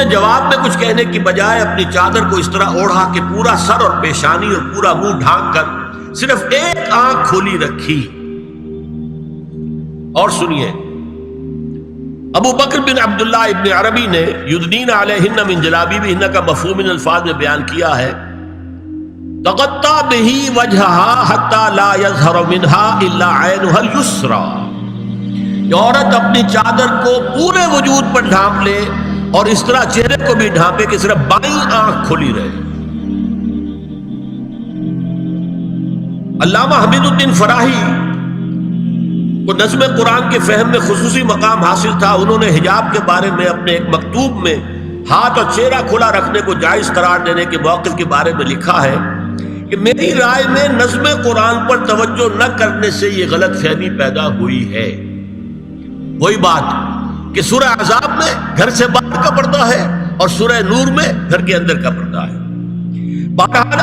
نے جواب میں کچھ کہنے کی بجائے اپنی چادر کو اس طرح اوڑھا کہ پورا سر اور پیشانی اور پورا منہ ڈھانک کر صرف ایک آنکھ کھولی رکھی۔ اور سنیے، ابو بکر بن عبداللہ ابن عربی نے یدنین علیہن من جلابیبہن کا مفہوم ان الفاظ میں بیان کیا ہے، تغطى به وجهها حتى لا يظهر منها الا عينها اليسرى، کہ عورت اپنی چادر کو پورے وجود پر ڈھانپ لے اور اس طرح چہرے کو بھی ڈھانپے کہ صرف بائیں آنکھ کھلی رہے۔ علامہ حمید الدین فراہی کو نظم قرآن کے فہم میں خصوصی مقام حاصل تھا۔ انہوں نے حجاب کے بارے میں اپنے ایک مکتوب میں ہاتھ اور چہرہ کھلا رکھنے کو جائز قرار دینے کے موقف کے بارے میں لکھا ہے کہ میری رائے میں نظم قرآن پر توجہ نہ کرنے سے یہ غلط فہمی پیدا ہوئی ہے۔ وہی بات کہ سورہ احزاب میں گھر سے باہر کا پردہ ہے اور سورہ نور میں گھر کے اندر کا پردہ ہے۔ بہرحال